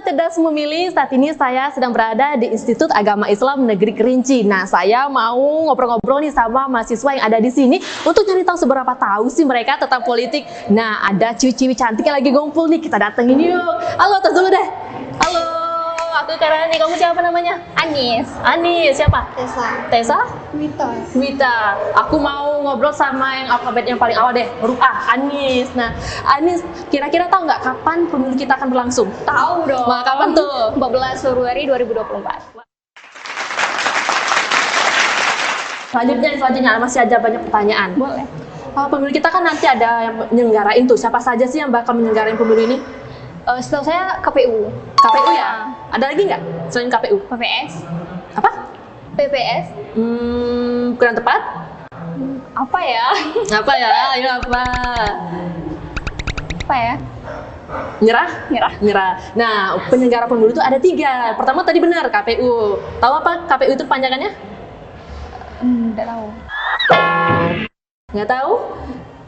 Cerdas Memilih, saat ini saya sedang berada di Institut Agama Islam Negeri Kerinci. Nah, saya mau ngobrol-ngobrol nih sama mahasiswa yang ada di sini untuk nyari tahu seberapa tahu sih mereka tentang politik. Nah, ada ciwi-ciwi cantik yang lagi ngumpul nih, kita datengin yuk. Halo, tos dulu deh. Halo, aku Karani. Kamu siapa namanya? Anis. Anis, siapa? Tessa. Tessa? Wita. Wita. Aku mau ngobrol sama yang alfabet yang paling awal deh, huruf A, Anis. Nah, Anis, kira-kira tahu nggak kapan pemilu kita akan berlangsung? Tahu dong. Wah, kapan tuh? 14 Februari 2024. Selanjutnya masih ada banyak pertanyaan. Boleh. Pemilu kita kan nanti ada yang menyelenggarain tuh. Siapa saja sih yang bakal menyelenggarain pemilu ini? Setahu saya KPU. KPU ya? Ada lagi nggak selain KPU? PPS. Apa? PPS. Kurang tepat? Apa ya? Apa ya? Ayo apa? Apa ya? Nyerah? Nyerah. Nyerah. Nah, penyelenggara pemilu itu ada 3. Pertama tadi benar, KPU. Tahu apa KPU itu panjangannya? Nggak tahu. Nggak tahu?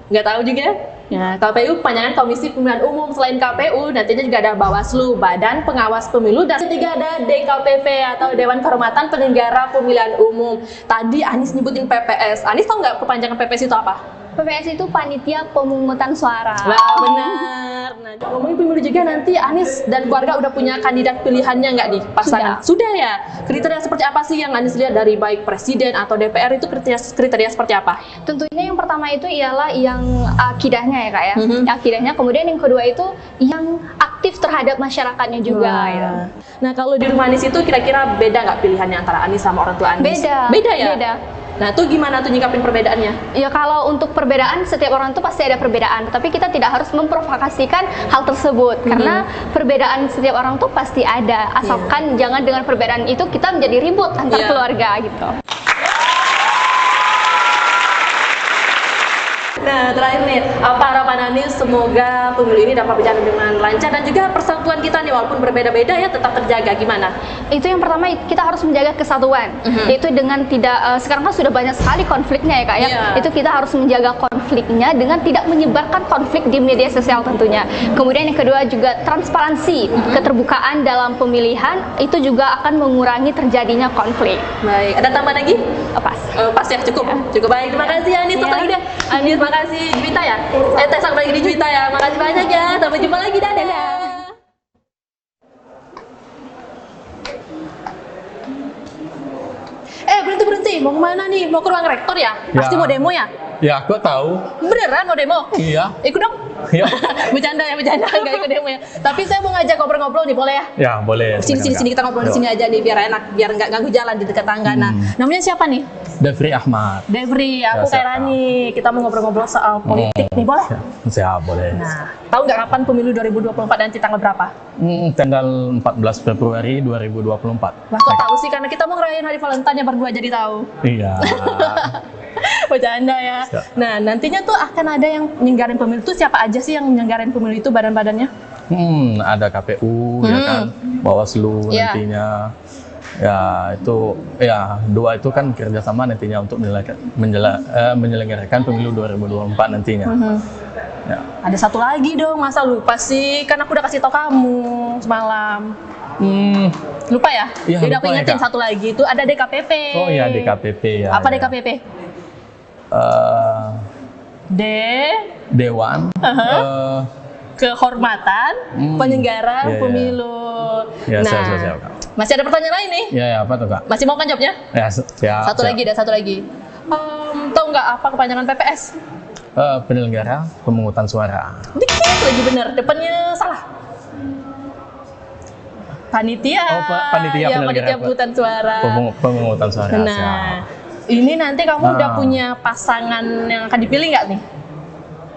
Nggak tahu juga? Ya, KPU panjangan Komisi Pemilihan Umum. Selain KPU, nantinya juga ada Bawaslu, Badan Pengawas Pemilu, dan ketiga ada DKPP atau Dewan Kehormatan Penyelenggara Pemilihan Umum. Tadi Anis nyebutin PPS. Anis tahu nggak kepanjangan PPS itu apa? PPS itu Panitia Pemungutan Suara. Wah, benar. Nah, ngomongin pemilu juga, nanti Anis dan keluarga udah punya kandidat pilihannya nggak di pasangan? Sudah ya? Kriteria seperti apa sih yang Anis lihat dari baik presiden atau DPR itu kriteria seperti apa? Tentunya yang pertama itu ialah yang akidahnya ya Kak ya. Akidahnya, kemudian yang kedua itu yang aktif terhadap masyarakatnya juga. Ya. Nah, kalau di rumah Anis itu kira-kira beda nggak pilihannya antara Anis sama orang tua Anis? Beda. Beda ya? Beda. Nah, tuh gimana tuh nyikapin perbedaannya? Ya kalau untuk perbedaan, setiap orang itu pasti ada perbedaan, tapi kita tidak harus memprovokasikan hal tersebut karena perbedaan setiap orang tuh pasti ada, asalkan jangan dengan perbedaan itu kita menjadi ribut antar keluarga gitu. Nah, terakhir nih, apa harapan Anis semoga pemilu ini dapat berjalan dengan lancar dan juga persatuan kita nih walaupun berbeda-beda ya tetap terjaga, gimana? Itu yang pertama, kita harus menjaga kesatuan, yaitu dengan tidak, sekarang kan sudah banyak sekali konfliknya ya Kak ya, itu kita harus menjaga konfliknya dengan tidak menyebarkan konflik di media sosial tentunya. Kemudian yang kedua juga transparansi, keterbukaan dalam pemilihan, itu juga akan mengurangi terjadinya konflik. Baik, ada tambahan lagi? Pas. Pas ya, cukup. Cukup baik, terima kasih Anis, satu lagi deh. Anis, terima kasih Juwita ya. Tessa lagi di Juwita ya. Makasih banyak ya. Sampai jumpa lagi, dadah. Berhenti. Mau kemana nih? Mau ke ruang rektor ya? Pasti mau demo ya? Ya, aku tahu. Beneran mau demo? Iya. Ikut dong. Iya. Bercanda, nggak ikut demo ya. Tapi saya mau ngajak ngobrol-ngobrol nih, boleh ya? Ya, boleh. Sini kita ngobrol di sini aja nih, biar enak, biar nggak ganggu jalan di dekat tangga. Nah, namanya siapa nih? Devri Ahmad. Devri, aku Kairani. Kita mau ngobrol-ngobrol soal politik nih, boleh? Siap, boleh. Nah, tahu nggak kapan pemilu 2024 nanti tanggal berapa? Tanggal 14 Februari 2024. Wah, kok tahu sih? Karena kita mau ngerayain hari Valentine berdua, jadi tahu. Iya. Bercanda ya. Nah, nantinya tuh akan ada yang nyelenggarain pemilu tuh, siapa aja sih yang nyelenggarain pemilu itu, badan-badannya? Ada KPU, ya kan, Bawaslu nantinya. Ya, itu ya, dua itu kan kerjasama nantinya untuk menyelenggarakan pemilu 2024 nantinya. Ya. Ada satu lagi dong, masa lupa sih? Kan aku udah kasih tau kamu semalam. Lupa ya? Iya, Jadi aku lupa ya, ingetin Kak. satu lagi, itu ada DKPP. Oh iya, DKPP ya. Apa ya. DKPP? Dewan Kehormatan Penyelenggara Iya, iya. Pemilu. Ya, Nah, siap, Kak. masih ada pertanyaan lain nih? Ya, apa tuh, Kak? Masih mau kan jawabnya? Ya, siap. Satu lagi. Tahu nggak apa kepanjangan PPS? Penyelenggara pemungutan suara. Dikit lagi bener, depannya salah. Panitia. Panitia Ya, penyelenggara panitia pemungutan suara. Pemungutan suara. Nah, siap. ini nanti kamu udah punya pasangan yang akan dipilih nggak nih?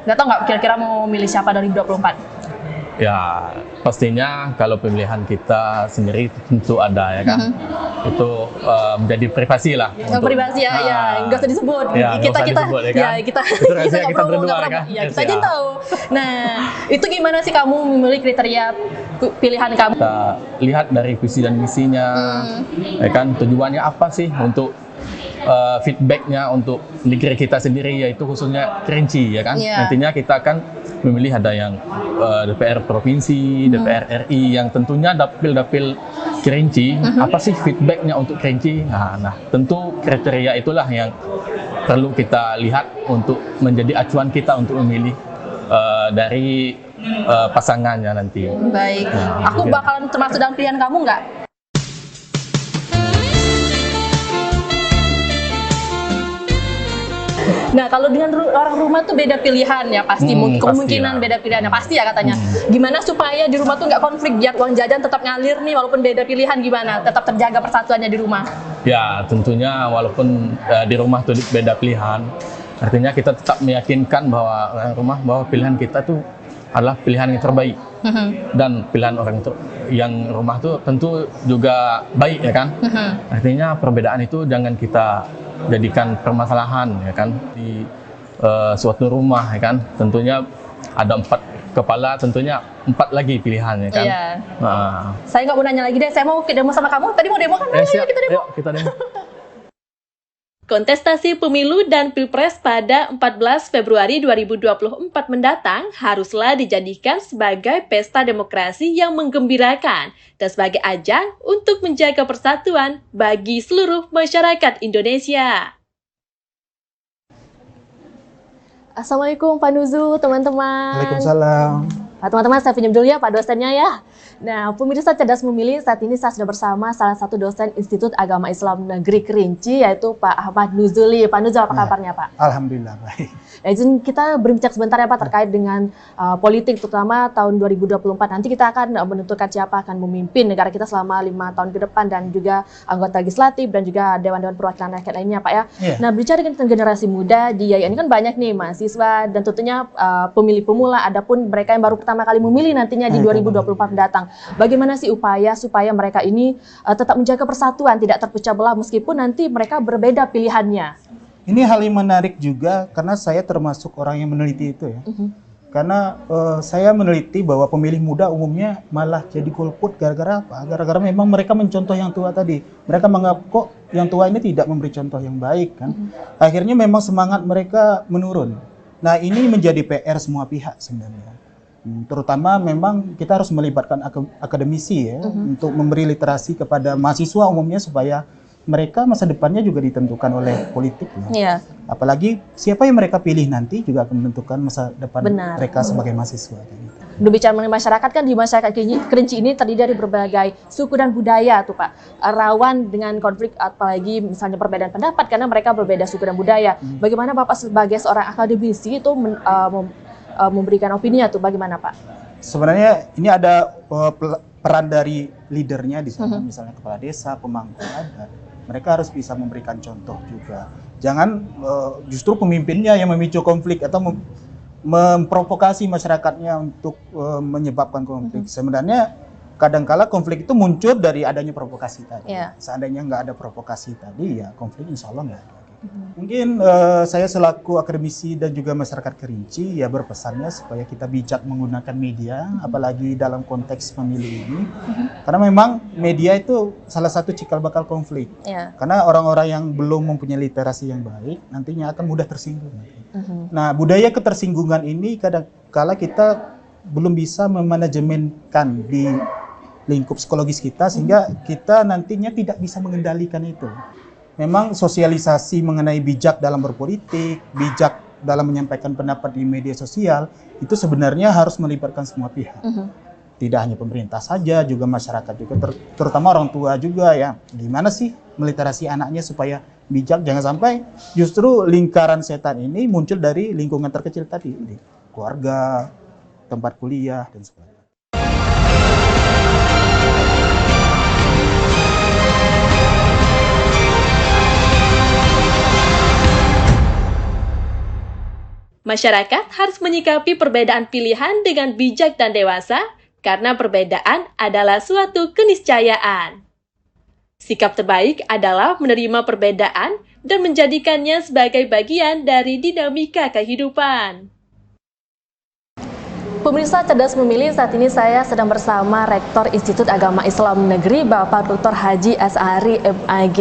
Nggak tahu nggak kira-kira mau milih siapa dari 2024? Ya, pastinya kalau pemilihan kita sendiri tentu ada ya kan. Itu menjadi privasi lah. Privasi ya, nggak usah disebut. Ya, kita disebut, ya kan? kita itu rahasia nggak kita promo, berdua nggak ya promo. kan. Ya, kita aja tahu. Nah, itu gimana sih kamu memilih kriteria pilihan kamu? Kita lihat dari visi dan misinya, ya kan, tujuannya apa sih untuk feedbacknya untuk negeri kita sendiri, yaitu khususnya Kerinci, ya kan. Nantinya kita akan memilih ada yang DPR provinsi, DPR RI, yang tentunya dapil-dapil Kerinci. Apa sih feedbacknya untuk Kerinci? Nah, tentu kriteria itulah yang perlu kita lihat untuk menjadi acuan kita untuk memilih dari pasangannya nanti. Baik, aku bakalan termasuk dalam pilihan kamu nggak? Nah, kalau dengan orang rumah tuh beda pilihan ya pasti, kemungkinan beda pilihannya pasti ya katanya. Gimana supaya di rumah tuh nggak konflik, biar uang jajan tetap ngalir nih walaupun beda pilihan, gimana tetap terjaga persatuannya di rumah? Ya, tentunya walaupun di rumah tuh beda pilihan, artinya kita tetap meyakinkan bahwa orang rumah bahwa pilihan kita tuh adalah pilihan yang terbaik. Dan pilihan orang yang rumah tuh tentu juga baik, ya kan. Artinya perbedaan itu jangan kita jadikan permasalahan, ya kan, di suatu rumah, ya kan. Tentunya ada 4 kepala, tentunya 4 lagi pilihan, ya kan. Saya nggak mau nanya lagi deh, saya mau demo sama kamu. Tadi mau demo kan? Siap. Kita demo. Yuk, kita demo. Kontestasi pemilu dan pilpres pada 14 Februari 2024 mendatang haruslah dijadikan sebagai pesta demokrasi yang menggembirakan dan sebagai ajang untuk menjaga persatuan bagi seluruh masyarakat Indonesia. Assalamualaikum Pak Nuzul, teman-teman. Waalaikumsalam. Teman-teman, saya pinjam dulu ya Pak dosennya ya. Nah, pemirsa cerdas memilih, saat ini saya sudah bersama salah satu dosen Institut Agama Islam Negeri Kerinci, yaitu Pak Ahmad Nuzuli. Pak Nuzul, apa kabarnya Pak? Alhamdulillah baik. Nah, izin kita berbincang sebentar ya Pak terkait dengan politik, terutama tahun 2024. Nanti kita akan menentukan siapa akan memimpin negara kita selama 5 tahun ke depan, dan juga anggota legislatif dan juga Dewan-Dewan Perwakilan Rakyat lainnya Pak ya. Nah, bicara dengan generasi muda di YAI ini kan banyak nih mahasiswa dan tentunya pemilih pemula, adapun mereka yang baru pertama kali memilih nantinya di 2024 mendatang. Bagaimana sih upaya supaya mereka ini tetap menjaga persatuan, tidak terpecah belah meskipun nanti mereka berbeda pilihannya? Ini hal yang menarik juga karena saya termasuk orang yang meneliti itu ya. Karena saya meneliti bahwa pemilih muda umumnya malah jadi golput gara-gara apa? Gara-gara memang mereka mencontoh yang tua tadi. Mereka menganggap kok yang tua ini tidak memberi contoh yang baik kan. Akhirnya memang semangat mereka menurun. Nah, ini menjadi PR semua pihak sebenarnya. Terutama memang kita harus melibatkan akademisi ya untuk memberi literasi kepada mahasiswa umumnya supaya mereka masa depannya juga ditentukan oleh politik ya. Apalagi siapa yang mereka pilih nanti juga akan menentukan masa depan mereka sebagai mahasiswa. Berbicara mengenai masyarakat, kan di masyarakat Kerinci ini terdiri dari berbagai suku dan budaya tuh Pak, rawan dengan konflik apalagi misalnya perbedaan pendapat karena mereka berbeda suku dan budaya. Bagaimana Bapak sebagai seorang akademisi itu memberikan opini tuh, bagaimana Pak? Sebenarnya ini ada peran dari leadernya di sana, misalnya kepala desa, pemangku adat. Mereka harus bisa memberikan contoh juga. Jangan justru pemimpinnya yang memicu konflik atau memprovokasi masyarakatnya untuk menyebabkan konflik. Sebenarnya kadangkala konflik itu muncul dari adanya provokasi tadi. Seandainya nggak ada provokasi tadi, ya konflik insya Allah nggak ada. Mungkin saya selaku akademisi dan juga masyarakat Kerinci ya berpesannya supaya kita bijak menggunakan media, apalagi dalam konteks pemilu ini, karena memang media itu salah satu cikal bakal konflik. Karena orang-orang yang belum mempunyai literasi yang baik nantinya akan mudah tersinggung. Nah, budaya ketersinggungan ini kadang-kala kita belum bisa memanajemenkan di lingkup psikologis kita sehingga kita nantinya tidak bisa mengendalikan itu. Memang sosialisasi mengenai bijak dalam berpolitik, bijak dalam menyampaikan pendapat di media sosial, itu sebenarnya harus melibatkan semua pihak. Tidak hanya pemerintah saja, juga masyarakat juga, terutama orang tua juga ya. Gimana sih meliterasi anaknya supaya bijak, jangan sampai justru lingkaran setan ini muncul dari lingkungan terkecil tadi, keluarga, tempat kuliah, dan sebagainya. Masyarakat harus menyikapi perbedaan pilihan dengan bijak dan dewasa, karena perbedaan adalah suatu keniscayaan. Sikap terbaik adalah menerima perbedaan dan menjadikannya sebagai bagian dari dinamika kehidupan. Pemirsa Cerdas Memilih, saat ini saya sedang bersama Rektor Institut Agama Islam Negeri, Bapak Dr. Haji Asy'ari MAG.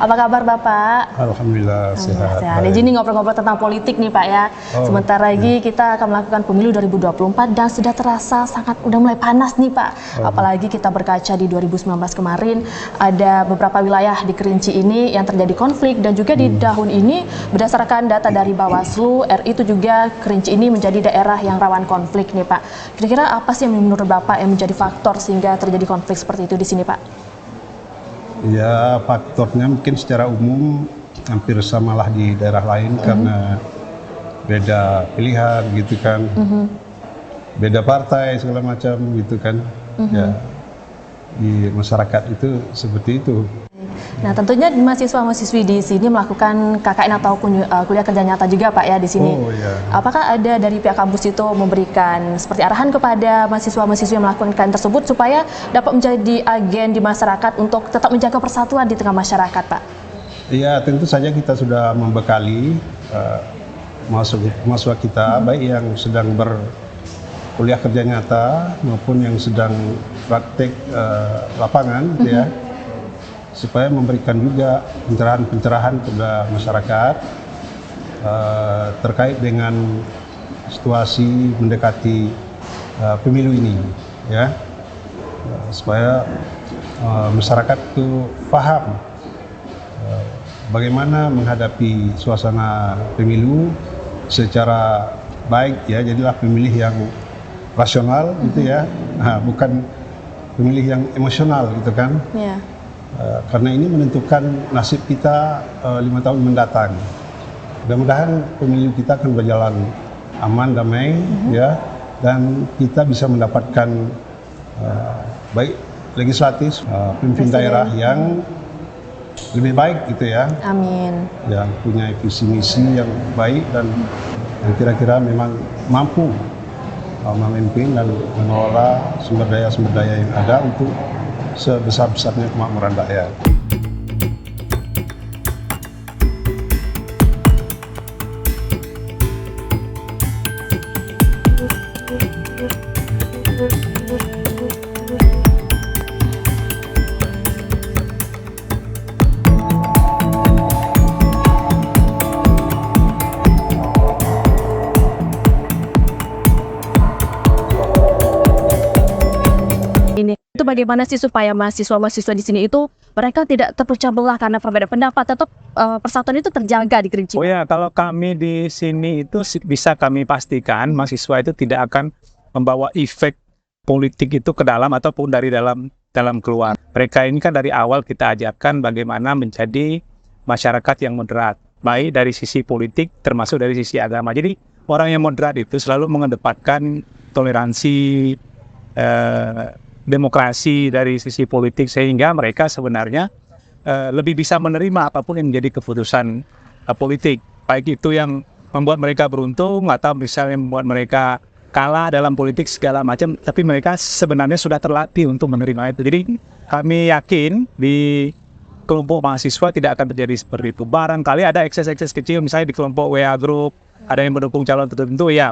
Apa kabar Bapak? Alhamdulillah sehat. Di sini ngobrol-ngobrol tentang politik nih Pak ya. Sebentar lagi kita akan melakukan pemilu 2024 dan sudah terasa udah mulai panas nih Pak. Apalagi kita berkaca di 2019 kemarin ada beberapa wilayah di Kerinci ini yang terjadi konflik, dan juga di tahun ini berdasarkan data dari Bawaslu RI itu juga Kerinci ini menjadi daerah yang rawan konflik nih Pak. Kira-kira apa sih yang menurut Bapak yang menjadi faktor sehingga terjadi konflik seperti itu di sini Pak? Ya, faktornya mungkin secara umum hampir samalah di daerah lain karena beda pilihan gitu kan, beda partai segala macam gitu kan. Ya, di masyarakat itu seperti itu. Nah, tentunya mahasiswa-mahasiswi di sini melakukan KKN atau kuliah kerja nyata juga Pak ya di sini. Oh iya. Apakah ada dari pihak kampus itu memberikan seperti arahan kepada mahasiswa-mahasiswi yang melakukan KKN tersebut supaya dapat menjadi agen di masyarakat untuk tetap menjaga persatuan di tengah masyarakat Pak? Iya, tentu saja kita sudah membekali mahasiswa kita, baik yang sedang berkuliah kerja nyata maupun yang sedang praktek lapangan gitu ya, supaya memberikan juga pencerahan-pencerahan kepada masyarakat terkait dengan situasi mendekati pemilu ini, ya, supaya masyarakat itu paham bagaimana menghadapi suasana pemilu secara baik, ya. Jadilah pemilih yang rasional gitu ya, bukan pemilih yang emosional gitu kan. Yeah. Karena ini menentukan nasib kita 5 tahun mendatang. Mudah-mudahan pemilu kita akan berjalan aman, damai, ya, dan kita bisa mendapatkan baik legislatif, pemimpin daerah yang lebih baik gitu ya. Amin. Yang punya visi misi yang baik dan yang kira-kira memang mampu memimpin dan mengelola sumber daya yang ada untuk sebesar-besarnya kemakmuran rakyat. Itu bagaimana sih supaya mahasiswa-mahasiswa di sini itu mereka tidak terpecah belah karena perbedaan pendapat, tetap persatuan itu terjaga di Kerinci? Oh ya, kalau kami di sini itu bisa kami pastikan mahasiswa itu tidak akan membawa efek politik itu ke dalam ataupun dari dalam keluar. Mereka ini kan dari awal kita ajarkan bagaimana menjadi masyarakat yang moderat, baik dari sisi politik termasuk dari sisi agama. Jadi orang yang moderat itu selalu mengedepankan toleransi, demokrasi dari sisi politik, sehingga mereka sebenarnya lebih bisa menerima apapun yang menjadi keputusan politik, baik itu yang membuat mereka beruntung atau misalnya membuat mereka kalah dalam politik segala macam, tapi mereka sebenarnya sudah terlatih untuk menerima itu. Jadi kami yakin di kelompok mahasiswa tidak akan terjadi seperti itu. Barangkali ada ekses-ekses kecil, misalnya di kelompok WA Group ada yang mendukung calon tertentu, ya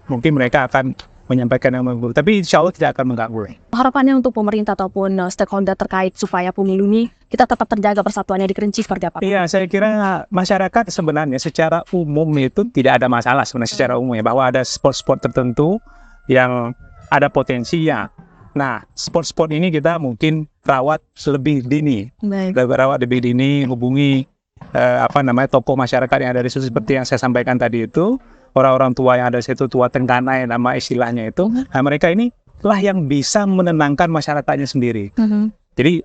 mungkin mereka akan menyampaikan yang mengganggu, tapi insya Allah tidak akan mengganggu. Harapannya untuk pemerintah ataupun stakeholder terkait supaya pemilu ini kita tetap terjaga persatuannya di Kerinci seperti apa? Iya, saya kira masyarakat sebenarnya secara umum itu tidak ada masalah sebenarnya secara umum ya, bahwa ada spot-spot tertentu yang ada potensinya. Nah, spot-spot ini kita mungkin rawat lebih dini, hubungi tokoh masyarakat yang ada di situ seperti yang saya sampaikan tadi itu. Orang-orang tua yang ada di situ, tua tengganai nama istilahnya itu, nah mereka ini lah yang bisa menenangkan masyarakatnya sendiri. Jadi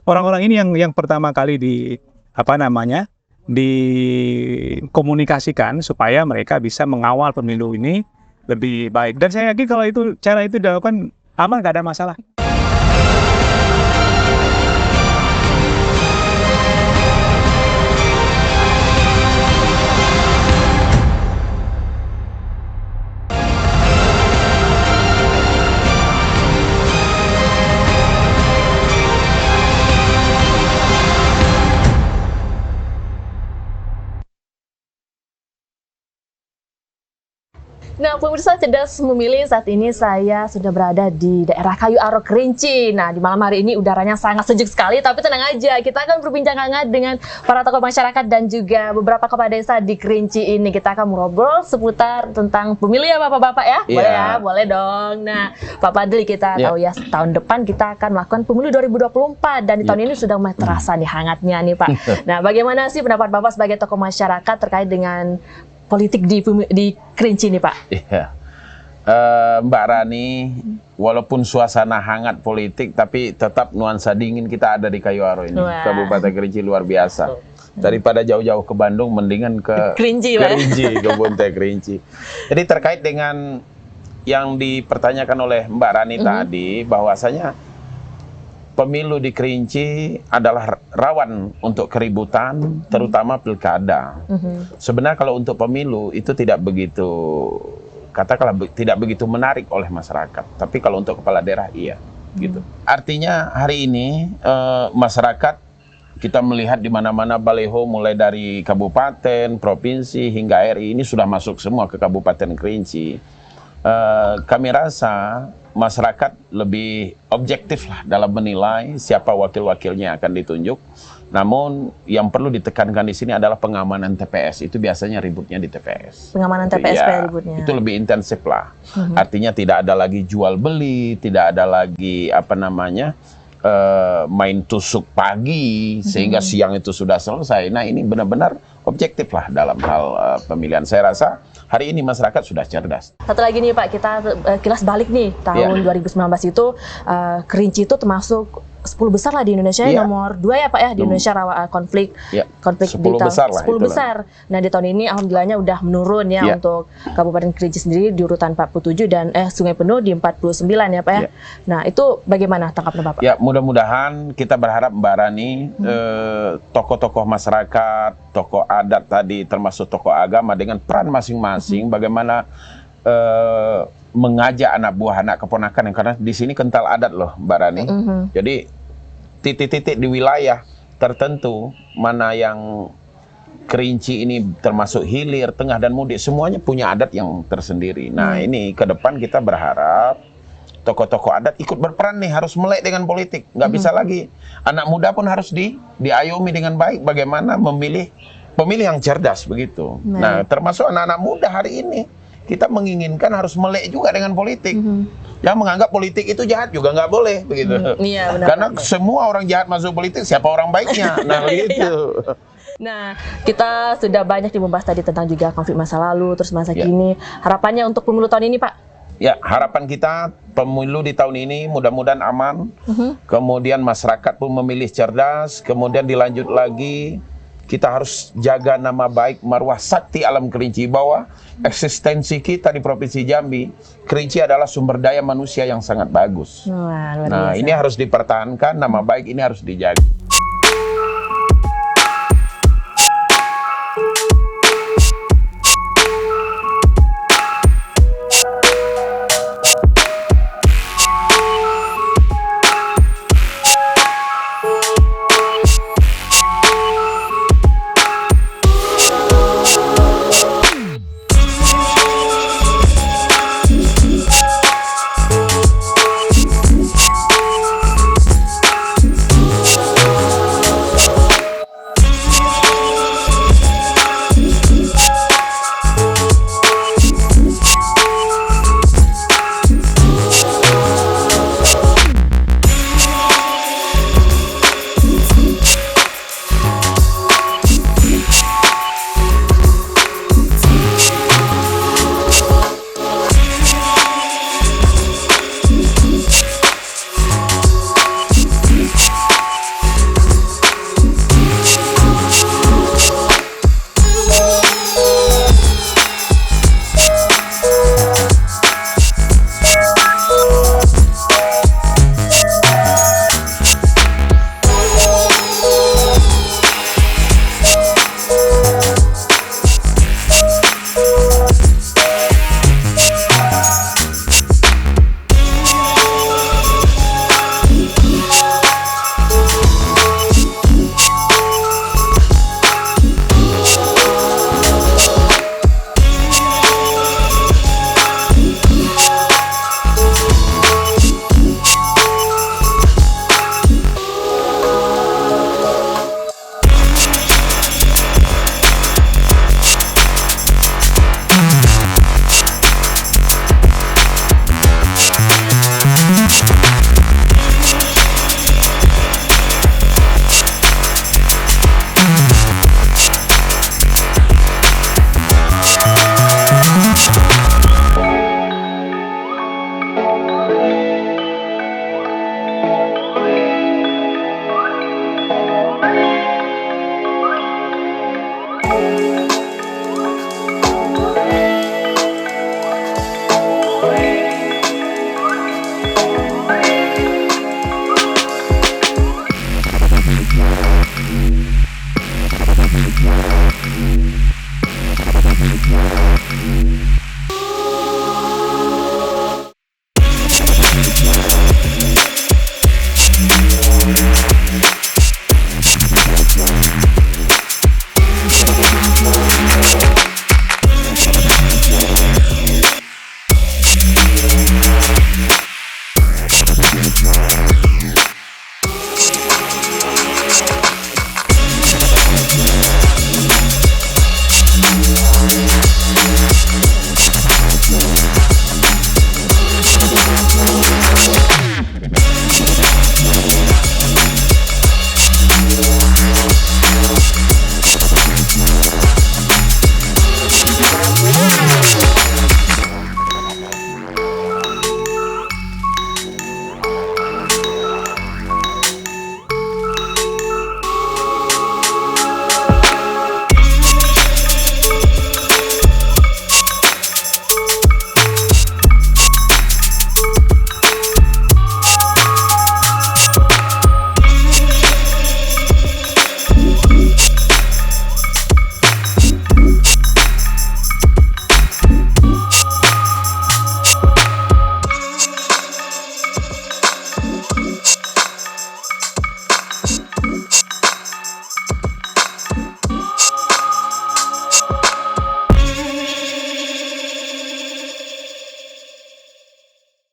orang-orang ini yang pertama kali dikomunikasikan supaya mereka bisa mengawal pemilu ini lebih baik. Dan saya yakin kalau cara itu dilakukan aman, nggak ada masalah. Nah, pemirsa cerdas memilih, saat ini saya sudah berada di daerah Kayu Aro Kerinci. Nah, di malam hari ini udaranya sangat sejuk sekali, tapi tenang aja, kita akan berbincang hangat dengan para tokoh masyarakat dan juga beberapa kepala desa di Kerinci ini. Kita akan ngobrol seputar tentang pemilu ya Bapak-Bapak ya? Boleh ya? Boleh dong. Nah, Pak Padli, kita tahu ya, tahun depan kita akan melakukan pemilu 2024 dan di tahun ini sudah mulai terasa nih hangatnya nih Pak. Nah, bagaimana sih pendapat Bapak sebagai tokoh masyarakat terkait dengan politik di Kerinci ini, Pak? Iya. Mbak Rani, walaupun suasana hangat politik, tapi tetap nuansa dingin kita ada di Kayu Aro ini. Wah. Kabupaten Kerinci luar biasa. Daripada jauh-jauh ke Bandung, mendingan ke Kerinci, Pak. ke Buntai Kerinci. Jadi terkait dengan yang dipertanyakan oleh Mbak Rani tadi, bahwasanya pemilu di Kerinci adalah rawan untuk keributan, terutama pilkada. Sebenarnya kalau untuk pemilu itu tidak begitu, katakanlah tidak begitu menarik oleh masyarakat. Tapi kalau untuk kepala daerah iya, gitu. Artinya hari ini masyarakat kita melihat di mana-mana baliho mulai dari kabupaten, provinsi hingga RI ini sudah masuk semua ke Kabupaten Kerinci. Kami rasa masyarakat lebih objektif lah dalam menilai siapa wakil-wakilnya akan ditunjuk. Namun yang perlu ditekankan di sini adalah pengamanan TPS. Itu biasanya ributnya di TPS. Pengamanan TPS ya, ributnya. itu lebih intensif lah. Artinya tidak ada lagi jual beli, tidak ada lagi main tusuk pagi sehingga siang itu sudah selesai. Nah, ini benar-benar objektif lah dalam hal pemilihan. Saya rasa hari ini masyarakat sudah cerdas. Satu lagi nih Pak, kita kilas balik nih, tahun 2019 itu Kerinci itu termasuk 10 besar lah di Indonesia, nomor 2 ya Pak ya, di Indonesia rawan konflik 10 di besar lah, 10 besar. Nah, di tahun ini alhamdulillahnya udah menurun ya untuk Kabupaten Kerinci sendiri di urutan 47 dan Sungai Penuh di 49 ya Pak ya. Nah, itu bagaimana tanggapan Bapak? Ya, mudah-mudahan kita berharap Mbak Rani, tokoh-tokoh masyarakat, tokoh adat tadi termasuk tokoh agama dengan peran masing-masing bagaimana mengajak anak buah, anak keponakan, karena di sini kental adat loh Mbak Rani. Jadi titik-titik di wilayah tertentu mana yang Kerinci ini termasuk hilir, tengah dan mudik, semuanya punya adat yang tersendiri. Nah, ini ke depan kita berharap tokoh-tokoh adat ikut berperan nih, harus melek dengan politik. Nggak bisa lagi. Anak muda pun harus diayomi dengan baik bagaimana memilih pemilih yang cerdas begitu. Nah, termasuk anak-anak muda hari ini kita menginginkan harus melek juga dengan politik. Yang menganggap politik itu jahat juga nggak boleh begitu. Iya, benar. Karena semua orang jahat masuk politik, siapa orang baiknya? Nah, begitu. Nah, kita sudah banyak membahas tadi tentang juga konflik masa lalu, terus masa kini. Harapannya untuk pemilu tahun ini, Pak? Ya, harapan kita pemilu di tahun ini mudah-mudahan aman. Kemudian masyarakat pun memilih cerdas. Kemudian dilanjut lagi, kita harus jaga nama baik marwah sakti alam Kerinci, bahwa eksistensi kita di Provinsi Jambi, Kerinci adalah sumber daya manusia yang sangat bagus. Wah, luar Nah, biasa. ini harus dipertahankan, nama baik ini harus dijaga.